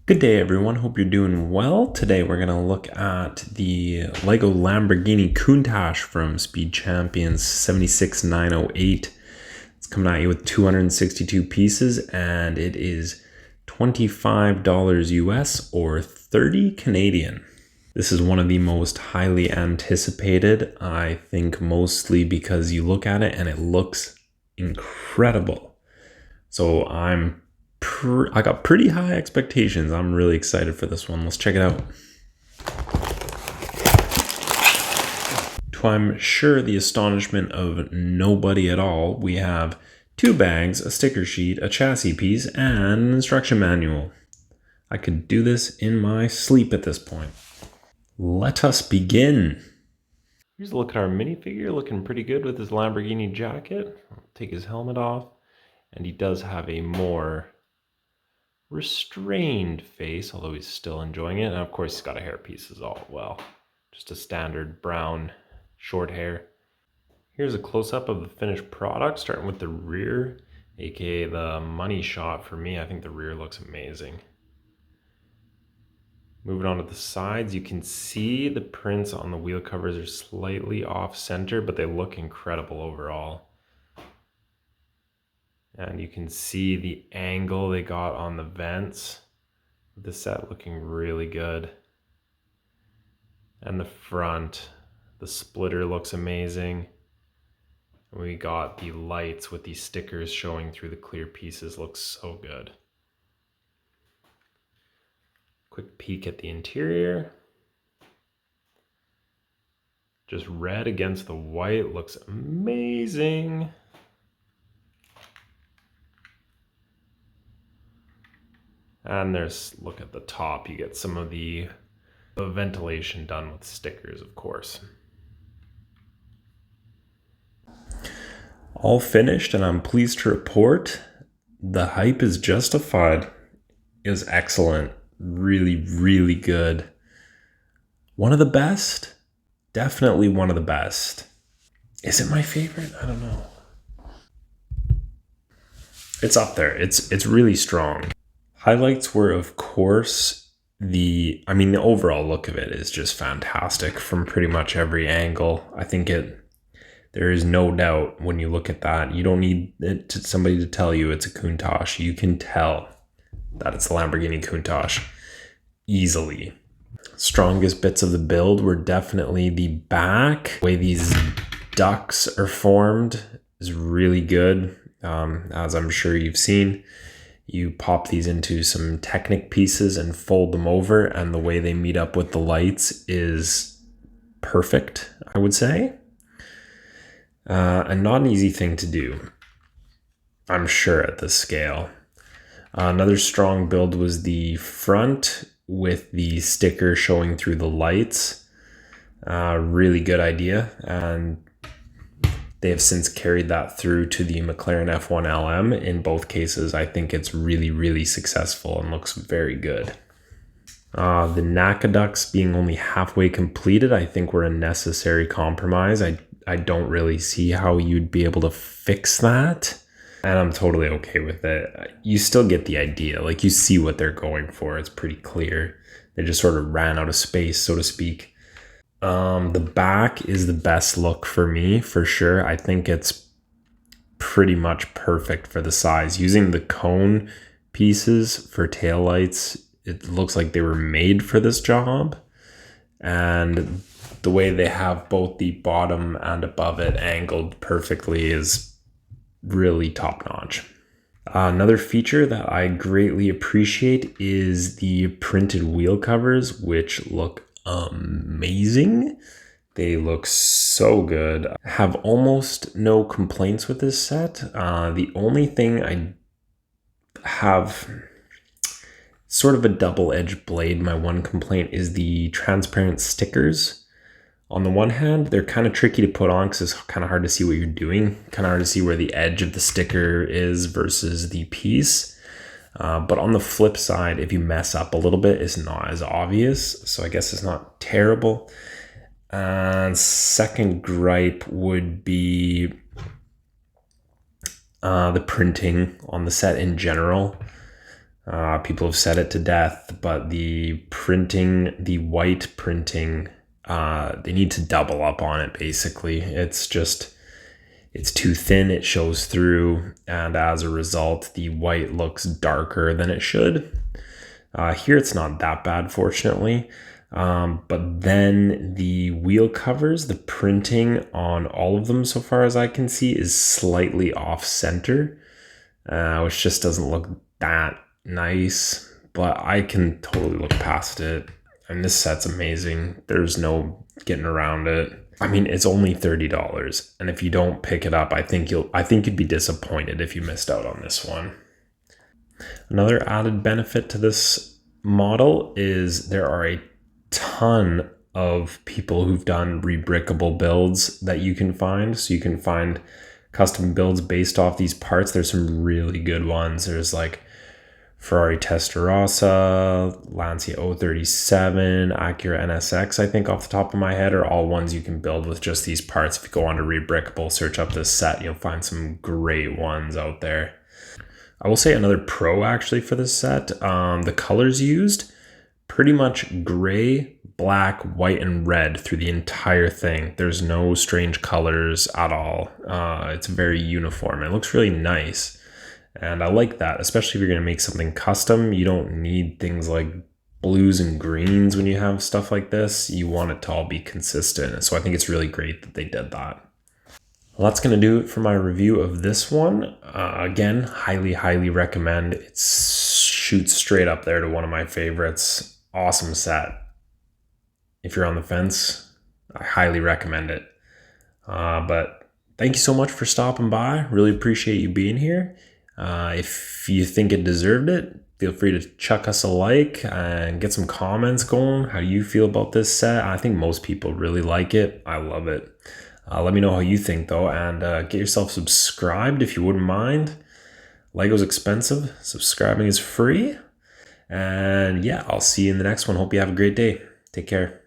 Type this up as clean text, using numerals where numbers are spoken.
Good day, everyone. Hope you're doing well. Today we're going to look at the Lego Lamborghini Countach from Speed Champions 76908. It's coming at you with 262 pieces and it is $25 US or 30 Canadian. This is one of the most highly anticipated, I think mostly because you look at it and it looks incredible. So I got pretty high expectations. I'm really excited for this one. Let's check it out. To I'm sure the astonishment of nobody at all, we have 2 bags, a sticker sheet, a chassis piece, and an instruction manual. I could do this in my sleep at this point. Let us begin. Here's a look at our minifigure, looking pretty good with his Lamborghini jacket. I'll take his helmet off, and he does have a more restrained face, although he's still enjoying it. And of course he's got a hairpiece as well. Just a standard brown short hair. Here's a close-up of the finished product, starting with the rear, aka the money shot for me. I think the rear looks amazing. Moving on to the sides, you can see the prints on the wheel covers are slightly off center, but they look incredible overall. And you can see the angle they got on the vents. The set looking really good. And the front, the splitter looks amazing. And we got the lights with these stickers showing through the clear pieces, looks so good. Quick peek at the interior. Just red against the white, looks amazing. And look at the top, you get some of the ventilation done with stickers, of course. All finished, and I'm pleased to report the hype is justified. It was excellent. Really, really good. One of the best? Definitely one of the best. Is it my favorite? I don't know. It's up there. It's really strong. Highlights were, of course, the overall look of it is just fantastic from pretty much every angle. I think there is no doubt when you look at that. You don't need somebody to tell you it's a Countach. You can tell that it's a Lamborghini Countach easily. Strongest bits of the build were definitely the back. The way these ducts are formed is really good, as I'm sure you've seen. You pop these into some Technic pieces and fold them over, and the way they meet up with the lights is perfect, I would say. And not an easy thing to do, I'm sure, at this scale. Another strong build was the front with the sticker showing through the lights. Really good idea, and they have since carried that through to the McLaren F1 LM. In both cases, I think it's really, really successful and looks very good. The NACA ducts being only halfway completed, I think were a necessary compromise. I don't really see how you'd be able to fix that. And I'm totally okay with it. You still get the idea. Like, you see what they're going for. It's pretty clear. They just sort of ran out of space, so to speak. The back is the best look for me, for sure. I think it's pretty much perfect for the size. Using the cone pieces for taillights, it looks like they were made for this job. And the way they have both the bottom and above it angled perfectly is really top-notch. Another feature that I greatly appreciate is the printed wheel covers, which look amazing. They look so good. I have almost no complaints with this set. The only thing I have sort of a double-edged blade. My one complaint is the transparent stickers. On the one hand, they're kind of tricky to put on because it's kind of hard to see what you're doing. Kind of hard to see where the edge of the sticker is versus the piece. But on the flip side, if you mess up a little bit, it's not as obvious. So I guess it's not terrible. And second gripe would be the printing on the set in general. People have said it to death. but the printing, the white printing, they need to double up on it basically. It's too thin, it shows through, and as a result, the white looks darker than it should. Here it's not that bad, fortunately. But then the wheel covers, the printing on all of them, so far as I can see, is slightly off center, which just doesn't look that nice, but I can totally look past it. And this set's amazing. There's no getting around it. I mean, it's only $30, and if you don't pick it up, I think you'd be disappointed if you missed out on this one. Another added benefit to this model is there are a ton of people who've done rebrickable builds that you can find. So you can find custom builds based off these parts. There's some really good ones. There's like Ferrari Testarossa, Lancia 037, Acura NSX, I think off the top of my head, are all ones you can build with just these parts. If you go on to Rebrickable, search up this set, you'll find some great ones out there. I will say another pro actually for this set, the colors used, pretty much gray, black, white, and red through the entire thing. There's no strange colors at all. It's very uniform. It looks really nice. And I like that, especially if you're going to make something custom. You don't need things like blues and greens when you have stuff like this. You want it to all be consistent. So I think it's really great that they did that. Well, that's going to do it for my review of this one. Again, highly recommend. It shoots straight up there to one of my favorites. Awesome set. If you're on the fence, I highly recommend it. But thank you so much for stopping by. Really appreciate you being here. If you think it deserved it, feel free to chuck us a like and get some comments going. How do you feel about this set? I think most people really like it. I love it. Let me know how you think though, and get yourself subscribed if you wouldn't mind. Lego's expensive. Subscribing is free. And yeah, I'll see you in the next one. Hope you have a great day. Take care.